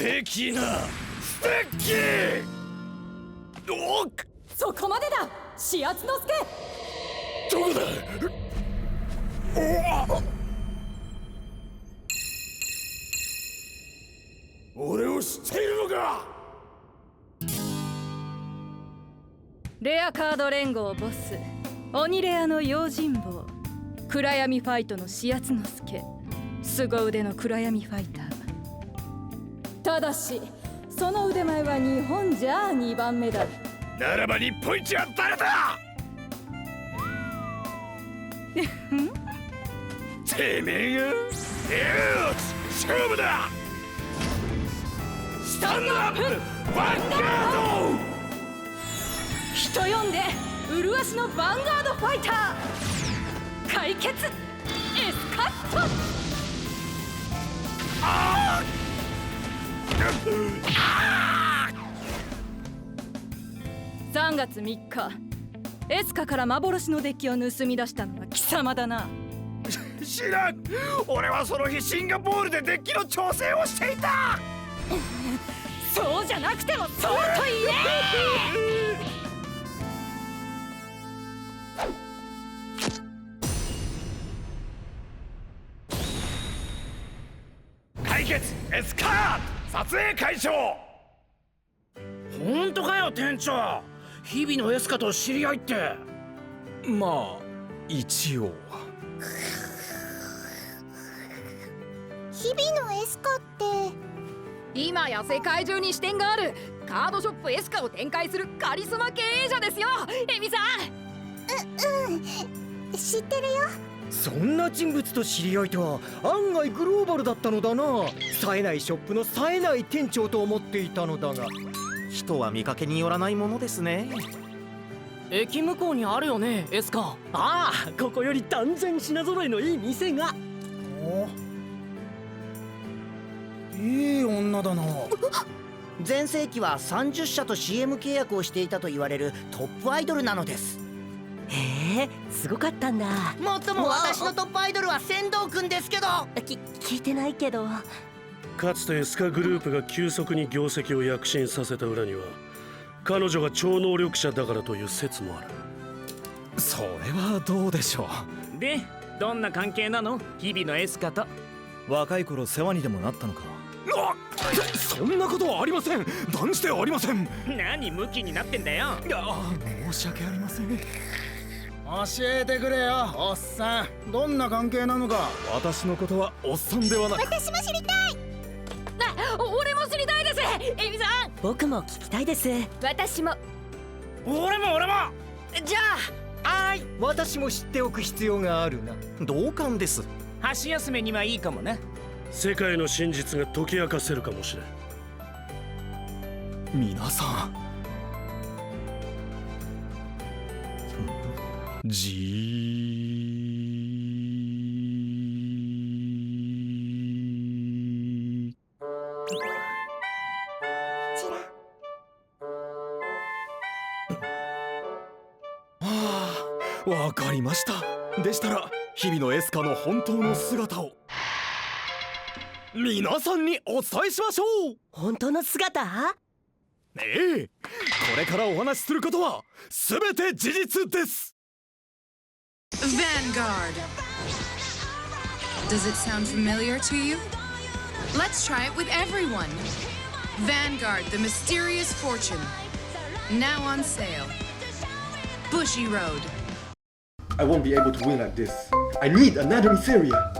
敵なステッキ。おっ、そこまでだ始圧の助。どこだ。俺を知っているのか。レアカード連合ボス鬼レアの用心棒、暗闇ファイトの始圧の助、凄腕の暗闇ファイター。ただしその腕前は日本じゃ2番目だ。ならば日本一は誰だ。てめえが。よし勝負だ。スタンドアップヴァンガード。人呼んで麗しのヴァンガードファイター、解決エスカット。3月3日エスカから幻のデッキを盗み出したのは貴様だな。知らん。俺はその日シンガポールでデッキの調整をしていた。そうじゃなくてもそうと言え。解決エスカート。撮影開始。本当かよ店長。日々のエスカと知り合いって。まあ一応。日々のエスカって今や世界中に支店があるカードショップエスカを展開するカリスマ経営者ですよ、エミさん。知ってるよ。そんな人物と知り合いとは案外グローバルだったのだな。冴えないショップの冴えない店長と思っていたのだが、人は見かけによらないものですね。駅向こうにあるよねエスカ。ああ、ここより断然品揃えのいい店が。いい女だな。全盛期は30社と CM 契約をしていたと言われるトップアイドルなのです。へえ、すごかったんだ。もっとも私のトップアイドルは仙道くんですけど。聞いてないけど。かつてエスカグループが急速に業績を躍進させた裏には彼女が超能力者だからという説もある。それはどうでしょう。でどんな関係なの日々のエスカと。若い頃世話にでもなったのか。そんなことはありません。断じてありません。何ムキになってんだよ。申し訳ありません。教えてくれよおっさん。どんな関係なのか。私のことはおっさんではなく。私も知りたい。俺も知りたいです、エミさん。僕も聞きたいです。私も。俺もじゃあ私も知っておく必要があるな。同感です。箸休めにはいいかもな。世界の真実が解き明かせるかもしれん。皆さんわかりました。でしたら日々のエスカの本当の姿を皆さんにお伝えしましょう。本当の姿？ええ、これからお話しすることは全て事実です。Vanguard. Does it sound familiar to you? Let's try it with everyone. Vanguard, the mysterious fortune. Now on sale. Bushy Road. I won't be able to win like this. I need another Mysteria.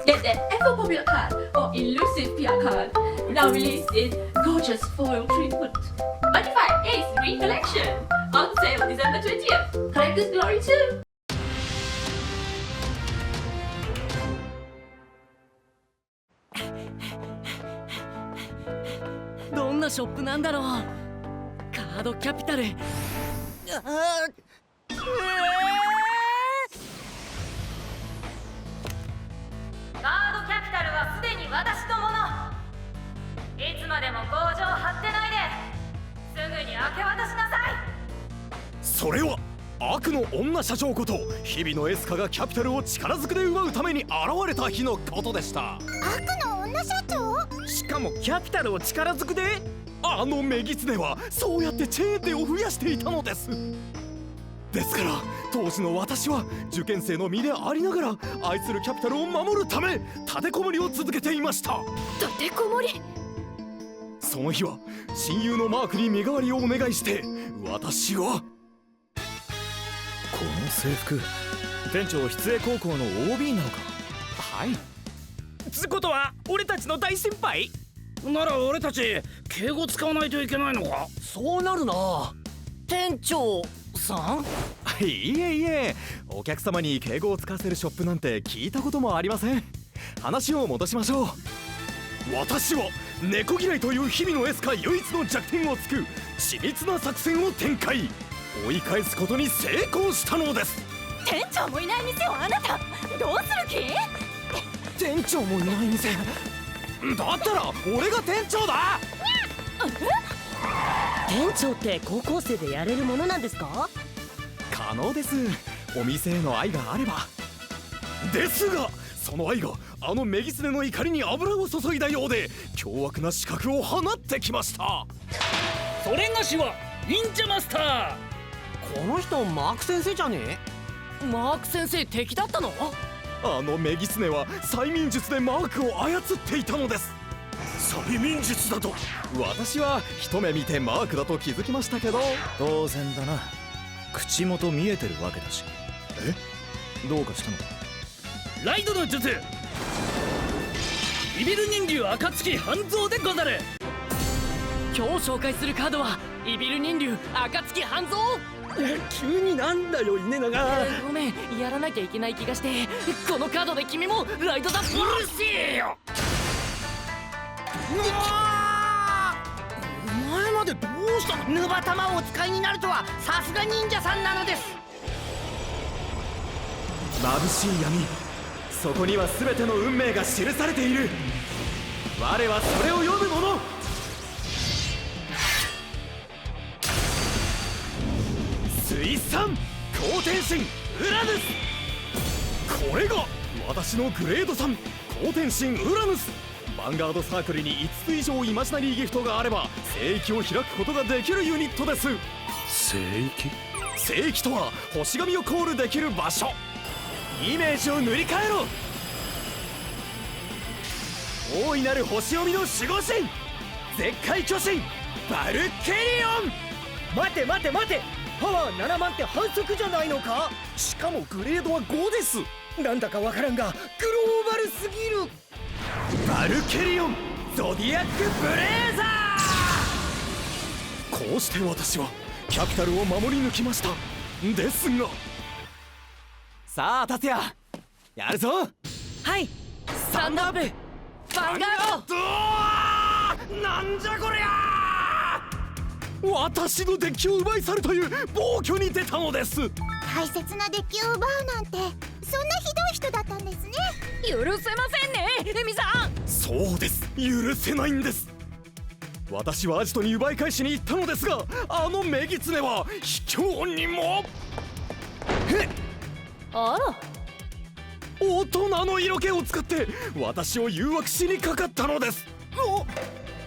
Get that ever popular card or elusive PR card. Now released in gorgeous foil treatment. Modified Ace Ring Collection. On sale December 20th. Collector's Glory 2. どんなショップなんだろう。カードキャピタル。カードキャピタルはすでに私のもの。いつまでも工場張ってないで、すぐに明け渡しなさい。それは悪の女社長こと日々のエスカがキャピタルを力ずくで奪うために現れた日のことでした。悪の女社長？しかもキャピタルを力ずくで。あのメギツネはそうやってチェーン店を増やしていたのです。ですから当時の私は受験生の身でありながら愛するキャピタルを守るため立てこもりを続けていました。立てこもり。その日は親友のマークに身代わりをお願いして私はこの制服、店長筆栄高校の OB なのか。はい。つことは俺たちの大先輩なら俺たち敬語使わないといけないのか。そうなるな。店長さん。いえいえ、お客様に敬語を使わせるショップなんて聞いたこともありません。話を戻しましょう。私は猫嫌いという日々のエスカ唯一の弱点をつく緻密な作戦を展開。追い返すことに成功したのです。店長もいない店をあなたどうする気？店長もいない店だったら俺が店長だ。店長って高校生でやれるものなんですか？可能です、お店への愛があれば。ですがその愛があのメギツネの怒りに油を注いだようで凶悪な刺客を放ってきました。それがしは忍者マスター。この人マーク先生じゃねえ？マーク先生敵だったの？あのメギツネは催眠術でマークを操っていたのです。催眠術だと。私は一目見てマークだと気づきましたけど。当然だな、口元見えてるわけだし。どうかしたのか。ライドの術、イビル人竜暁半蔵でござる。今日紹介するカードはイビル人竜暁半蔵。急になんだよ稲永。ごめん、やらなきゃいけない気がして、このカードで君もライドだ。うるせえよ。お前までどうしたの？ヌバ玉をお使いになるとはさすが忍者さんなのです。眩しい闇、そこには全ての運命が記されている。我はそれを読む者。水産光天神ウラヌス。これが私のグレード3光天神ウラヌス。ヴァンガードサークルに5つ以上イマジナリーギフトがあれば聖域を開くことができるユニットです。聖域？聖域とは星神をコールできる場所。イメージを塗り替えろ。大いなる星読みの守護神絶海巨神バルケリオン。待て待て待て、パワー7万って反則じゃないのか？しかもグレードは5です。なんだかわからんがグローバルすぎる。バルケリオンゾディアックブレーザー。こうして私はキャピタルを守り抜きました。ですがさあ達也やるぞ。はい、スタンドアップヴァンガード。なんじゃこりゃ。私のデッキを奪い去るという暴挙に出たのです。大切なデッキを奪うなんて、そんなひどい人だったんですね。許せませんね、エミさん。そうです、許せないんです。私はアジトに奪い返しに行ったのですが、あのメギツネは卑怯にもあら、大人の色気を使って私を誘惑しにかかったのです。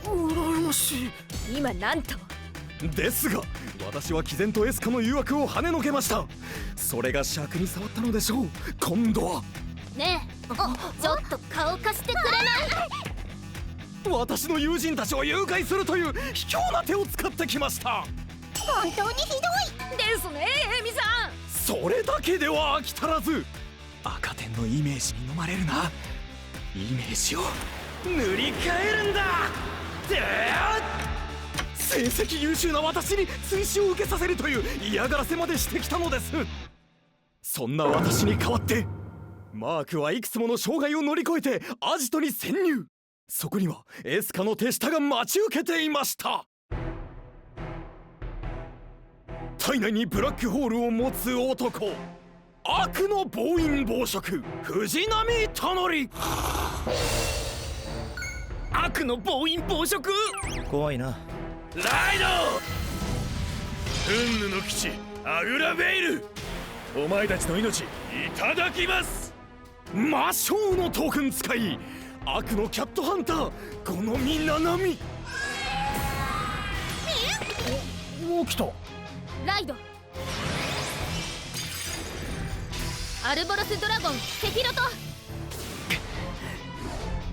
羨ましい。今なんと。ですが私は毅然とエスカの誘惑を跳ねのけました。それが尺に触ったのでしょう。今度はねえ、ちょっと顔貸してくれない？私の友人たちを誘拐するという卑怯な手を使ってきました。本当にひどいですね、エミさん。それだけでは飽き足らず、赤点のイメージに飲まれるな。イメージを塗り替えるんだ。成績優秀な私に追試を受けさせるという嫌がらせまでしてきたのです。そんな私に代わってマークはいくつもの障害を乗り越えてアジトに潜入。そこにはエスカの手下が待ち受けていました。体内にブラックホールを持つ男、悪の暴飲暴食藤波たり。悪の暴飲暴食。怖いな。ライドフンヌの基地アグラベイル、お前たちの命いただきます。魔性のトークン使い悪のキャットハンターこのみななみ。お来た。ライドアルボロスドラゴンセフィロト。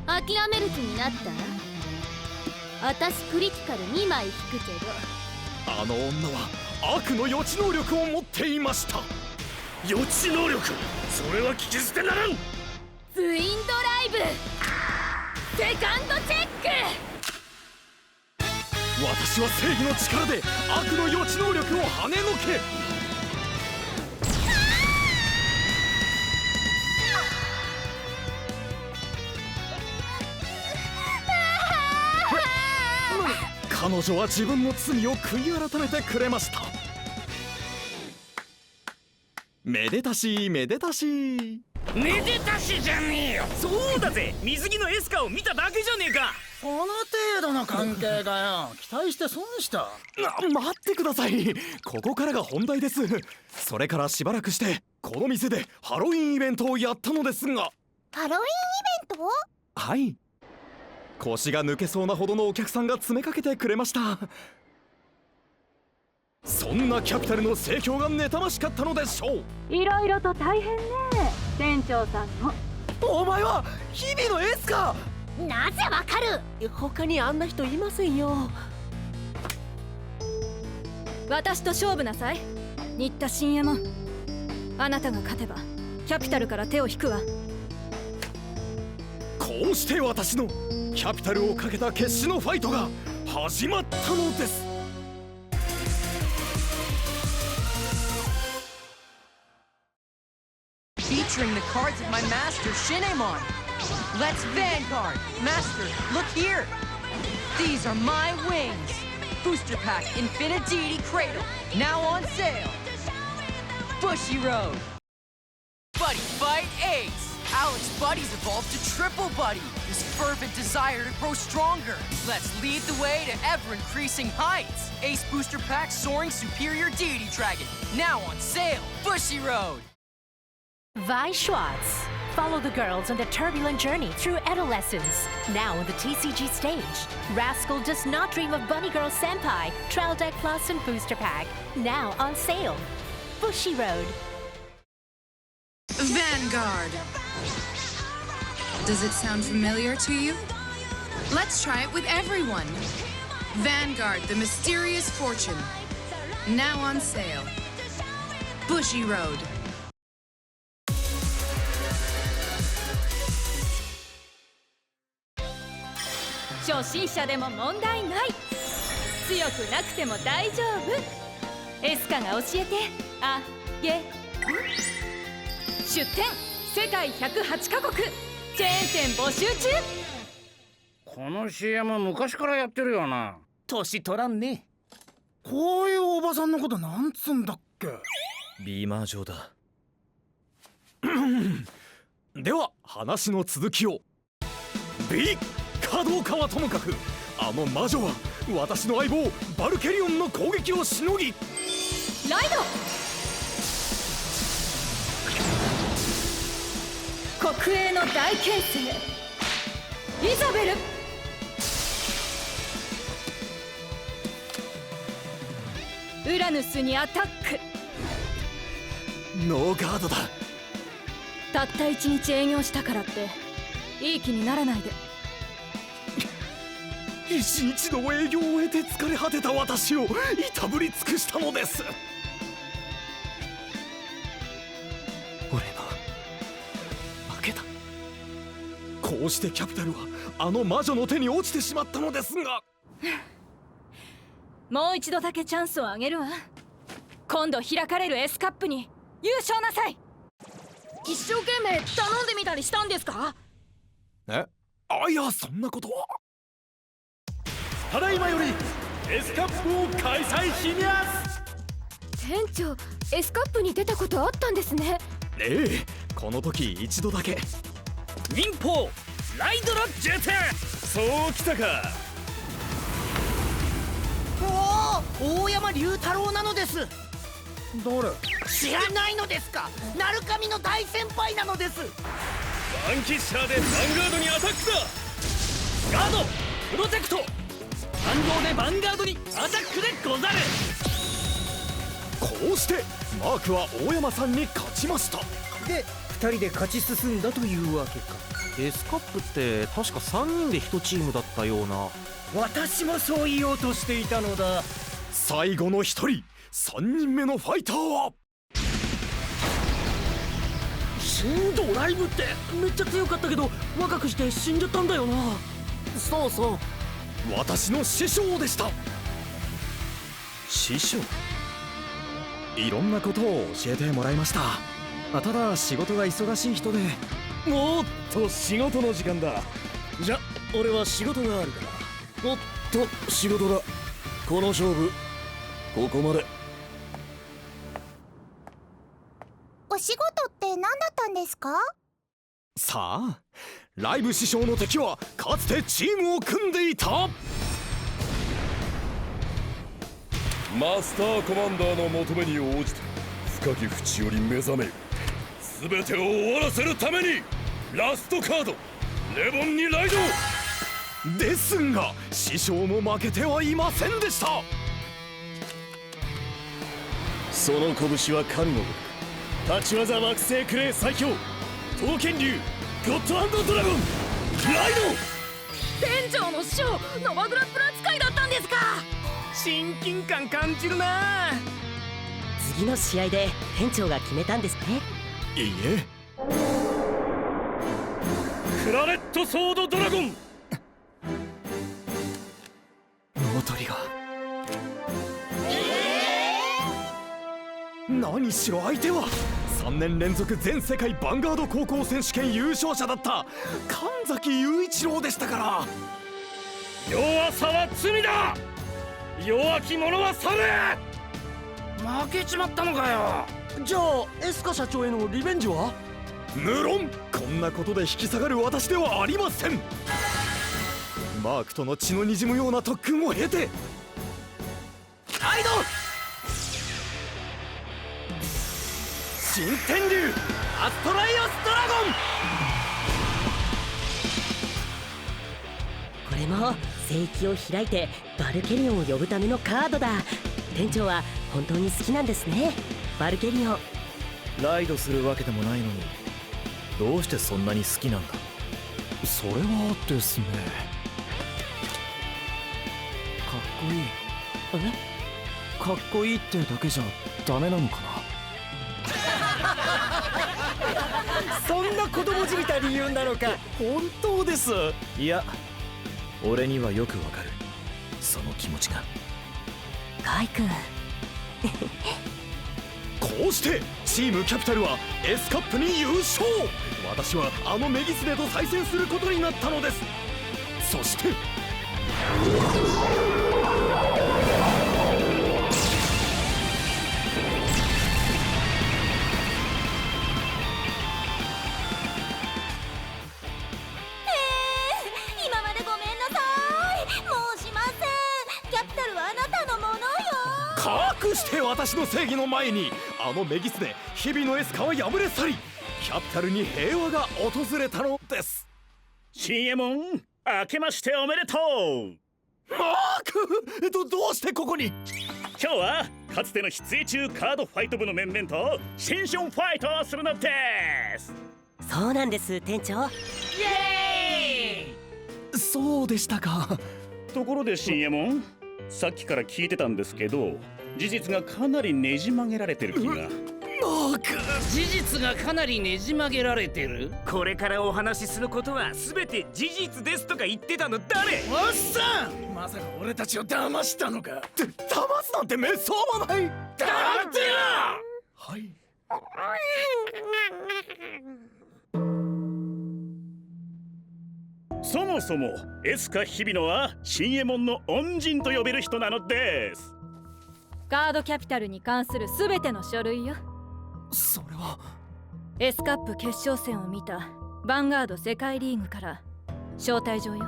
諦める気になった？私クリティカル2枚引くけど。あの女は悪の予知能力を持っていました。予知能力、それは聞き捨てならん。ツインドライブセカンドチェック。私は正義の力で悪の予知能力を跳ねのけ。彼女は自分の罪を悔い改めてくれました。めでたしめでたし。めでたしじゃねえよ。そうだぜ、水着のエスカを見ただけじゃねえか。この程度の関係がよ、期待して損した。待ってください、ここからが本題です。それからしばらくしてこの店でハロウィンイベントをやったのですが。ハロウィンイベント？はい、腰が抜けそうなほどのお客さんが詰めかけてくれました。そんなキャピタルの盛況が妬ましかったのでしょう。いろいろと大変ね、店長さんの。お前は日々のエスか。なぜわかる？他にあんな人いませんよ。私と勝負なさい、新田信也門。あなたが勝てばキャピタルから手を引くわ。こうして私のキャピタルをかけた決死のファイトが始まったのです。Featuring the cards of my master, Shinemon. Let's Vanguard! Master, look here! These are my wings! Booster Pack Infinity Cradle, now on sale! Bushy Road! Buddy Fight Ace! Alex Buddy's evolved to Triple Buddy! His fervent desire to grow stronger! Let's lead the way to ever-increasing heights! Ace Booster Pack Soaring Superior Deity Dragon, now on sale! Bushy Road! Vi Schwartz. Follow the girls on their turbulent journey through adolescence. Now on the TCG stage. Rascal does not dream of Bunny Girl Senpai, Trial Deck Plus and Booster Pack. Now on sale. Bushy Road. Vanguard. Does it sound familiar to you? Let's try it with everyone. Vanguard, the mysterious fortune. Now on sale. Bushy Road. 初心者でも問題ない。強くなくても大丈夫。エスカが教えてあげる。出店世界108カ国、チェーン店募集中。この CM 昔からやってるよな。年取らんね。こういうおばさんのことなんつんだっけ。ビーマー状だ。では話の続きを。ビかどうかはともかく、あの魔女は私の相棒バルケリオンの攻撃をしのぎ、ライド国営の大牽制イザベル。ウラヌスにアタック。ノーガードだ。たった1日営業したからっていい気にならないで。一日の営業を終えて疲れ果てた私をいたぶり尽くしたのです。俺が負けた。こうしてキャピタルはあの魔女の手に落ちてしまったのですがもう一度だけチャンスをあげるわ。今度開かれる S カップに優勝なさい。一生懸命頼んでみたりしたんですか？いや、そんなことは。ただいまより S カップを開催します。店長、S カップに出たことあったんですね。ええ、この時一度だけ。民放ライドラジェテ。そうきたか。おお、大山龍太郎なのです。誰？知らないのですか？鳴神の大先輩なのです。ワンキッシャーでヴァンガードにアタックだ。ガードプロテクト、反動でヴァンガードにアタックでござる。こうしてマークは大山さんに勝ちました。で2人で勝ち進んだというわけか。エスカップって確か3人で1チームだったような。私もそう言おうとしていたのだ。最後の1人、3人目のファイターは新ドライブってめっちゃ強かったけど若くして死んじゃったんだよな。そうそう、私の師匠でした。師匠？いろんなことを教えてもらいました。ただ仕事が忙しい人で。おっと仕事の時間だ。じゃ俺は仕事があるから。おっと仕事だ。この勝負ここまで。お仕事って何だったんですか？さあ、ライブ師匠の敵はかつてチームを組んでいたマスターコマンダーの求めに応じて深き淵より目覚めよ。全てを終わらせるためにラストカードレボンにライド。ですが師匠も負けてはいませんでした。その拳は神の立ち技惑星クレイ最強刀剣竜ゴッド&ドラゴンライド。店長の師匠ノバグラップラー使いだったんですか。親近感感じるな。次の試合で店長が決めたんですね。いいえ、クラレットソードドラゴン。ノートリガー、何しろ相手は3年連続全世界ヴァンガード高校選手権優勝者だった神崎雄一郎でしたから。弱さは罪だ。弱き者は去れ。負けちまったのかよ。じゃあエスカ社長へのリベンジは？無論こんなことで引き下がる私ではありません。マークとの血のにじむような特訓を経てライド新天竜アストライオスドラこれも聖域を開いてバルケリオンを呼ぶためのカードだ。店長は本当に好きなんですね、バルケリオン。ライドするわけでもないのにどうしてそんなに好きなんだ。それはですね、かっこいい。かっこいいってだけじゃダメなのかな。そんな子供じみた理由なのか。本当です。いや俺にはよくわかるその気持ちが。カイ君こうしてチームキャピタルはエスカップに優勝。私はあのメギスネと対戦することになったのです。そして今までごめんなさい。もうしません。キャピタルはあなたのものよ。かくして私の正義の前にあのメギスネ日々のエスカは敗れ去り、キャピタルに平和が訪れたのです。新右衛門明けましておめでとう。マークどうしてここに。今日はかつての出演中カードファイト部の面々と新春ファイトをするのです。そうなんです店長。イエーイ。そうでしたか。ところで新右衛門、さっきから聞いてたんですけど事実がかなりねじ曲げられてる気が。事実がかなりねじ曲げられてる。これからお話しすることは全て事実ですとか言ってたの誰？おっさん、まさか俺たちを騙したのか。騙すなんてめっそうもない。黙ってよ。はい。そもそもエスカ日比野は新右衛門の恩人と呼べる人なのです。カードキャピタルに関する全ての書類よ。それはエスカップ決勝戦を見たヴァンガード世界リーグから招待状よ。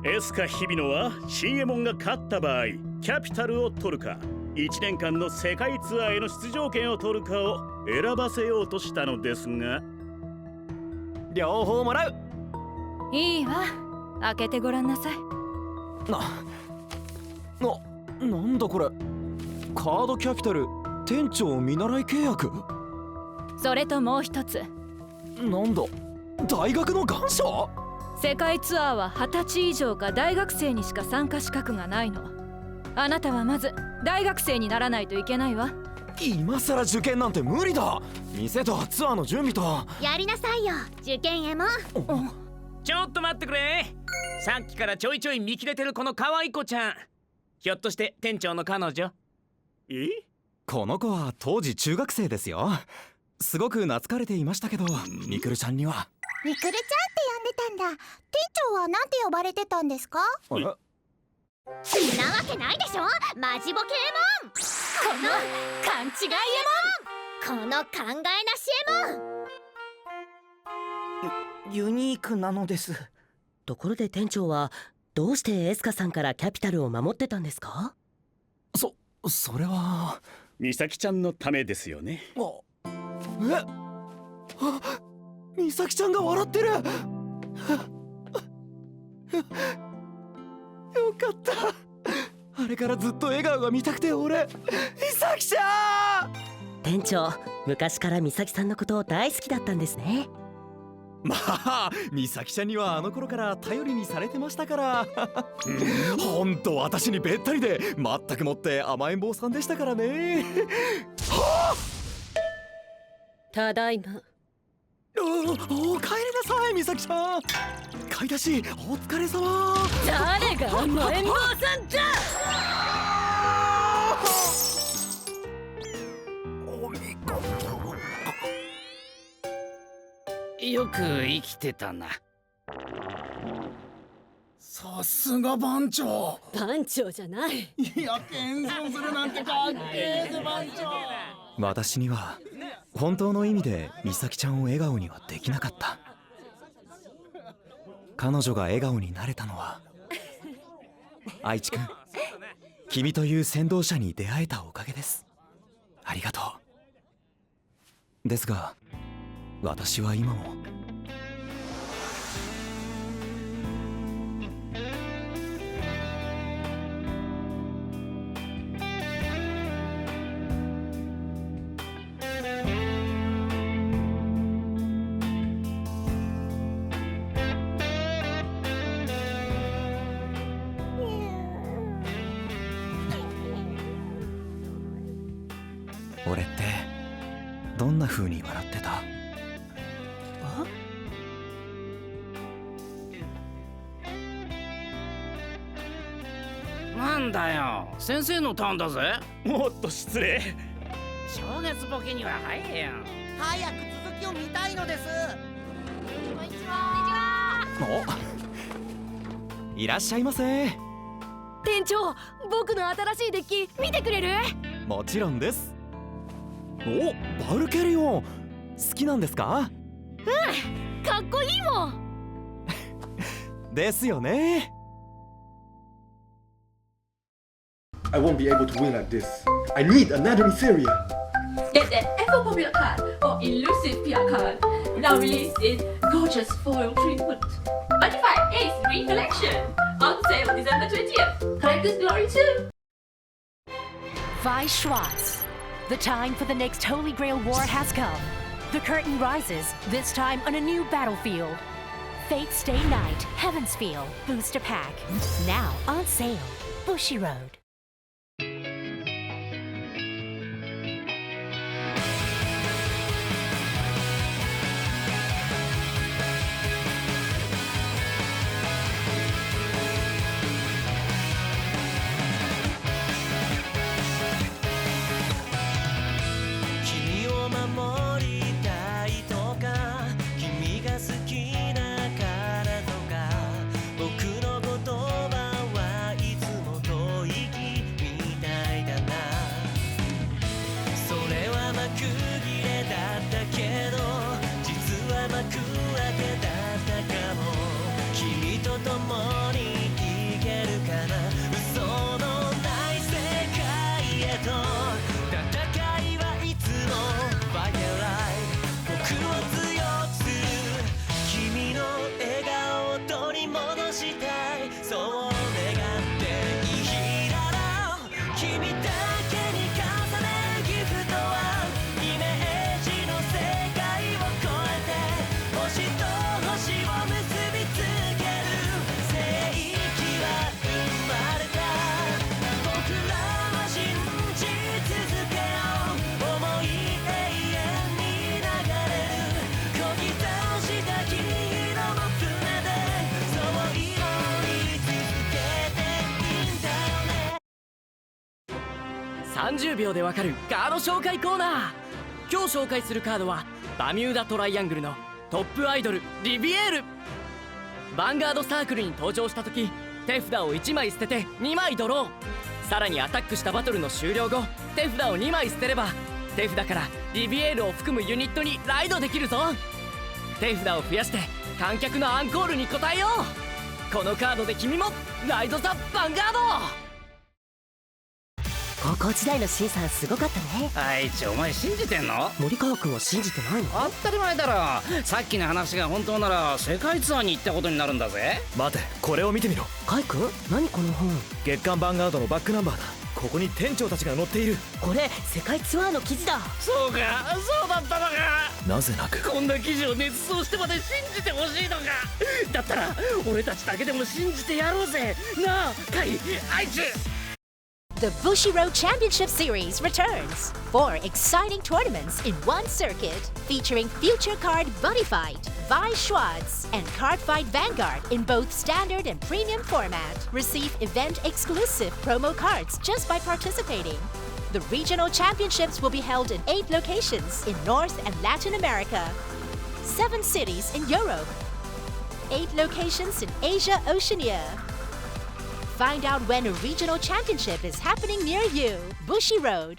エスカ日比野は新右衛門が勝った場合キャピタルを取るか1年間の世界ツアーへの出場権を取るかを選ばせようとしたのですが、両方もらう。いいわ、開けてごらんなさい。なんだこれ。カードキャピタル店長見習い契約。それともう一つ。なんだ、大学の願書。世界ツアーは20歳以上か大学生にしか参加資格がないの。あなたはまず大学生にならないといけないわ。今さら受験なんて無理だ。店とツアーの準備と。やりなさいよ、受験エモン。ちょっと待ってくれ。さっきからちょいちょい見切れてるこの可愛い子ちゃん、ひょっとして店長の彼女？この子は当時中学生ですよ。すごく懐かれていましたけど、みくるちゃんには。みくるちゃんって呼んでたんだ。店長はなんて呼ばれてたんですか？そんなわけないでしょ、マジボケエモン。この勘違いエモン、この考えなしエモン。ユニークなのです。ところで店長はどうしてエスカさんからキャピタルを守ってたんですか？それは美咲ちゃんのためですよね。美咲ちゃんが笑ってる。よかった。あれからずっと笑顔が見たくて俺。美咲ちゃん。店長、昔から美咲さんのこと大好きだったんですね。まあ美咲ちゃんにはあの頃から頼りにされてましたからほんと私にべったりで、まったくもって甘えん坊さんでしたからね。ただいま。お帰りなさい美咲ちゃん。買い出しお疲れ様。誰が甘えん坊さんだ。お見事。よく生きてたな。さすが番長。番長じゃない。いや、謙遜するなんてかっけえぜ番長。私には本当の意味で美咲ちゃんを笑顔にはできなかった。彼女が笑顔になれたのは愛知くん、君という先導者に出会えたおかげです。ありがとう。ですが私は今も俺ってどんな風に笑ってた？なんだよ、先生のターンだぜ。もっと失礼。正月ボケには早いよ。早く続きを見たいのです。こんにちは。いらっしゃいませ。店長、僕の新しいデッキ見てくれる？もちろんです。バルケリオン好きなんですか？うん、かっこいいもん。ですよね。I won't be able to win like this. I need Anatomy Seria. Get the Ever Popular card or elusive PR card, now released in gorgeous foil treatment. Spotify Ace Recollection, on sale December 20th. Collector's Glory 2. Vi Schwartz. The time for the next Holy Grail war has come. The curtain rises, this time on a new battlefield. Fate Stay Night, Heaven's Feel, Booster Pack. Now on sale. Bushiroad. 30秒でわかるカード紹介コーナー。今日紹介するカードはバミューダトライアングルのトップアイドルリビエール。ヴァンガードサークルに登場した時、手札を1枚捨てて2枚ドロー。さらにアタックしたバトルの終了後、手札を2枚捨てれば手札からリビエールを含むユニットにライドできるぞ。手札を増やして観客のアンコールに応えよう。このカードで君もライド・ザ・ヴァンガード。高校時代のシンさんすごかったね。あいつお前信じてんの？森川君は信じてないの？当たり前だろ。さっきの話が本当なら世界ツアーに行ったことになるんだぜ。待て、これを見てみろ。カイ君、何この本？月刊ヴァンガードのバックナンバーだ。ここに店長たちが載っている。これ世界ツアーの記事だ。そうか、そうだったのか。なぜなくこんな記事を捏造してまで信じてほしいのか。だったら俺たちだけでも信じてやろうぜ。なあカイ、あいつ。The Bushiroad Championship Series returns. 4 exciting tournaments in one circuit, featuring Future Card Buddy Fight, Vi Schwartz, and Card Fight Vanguard in both standard and premium format. Receive event-exclusive promo cards just by participating. The regional championships will be held in 8 locations in North and Latin America, 7 cities in Europe, 8 locations in Asia Oceania. Find out when a regional championship is happening near you. Bushiroad.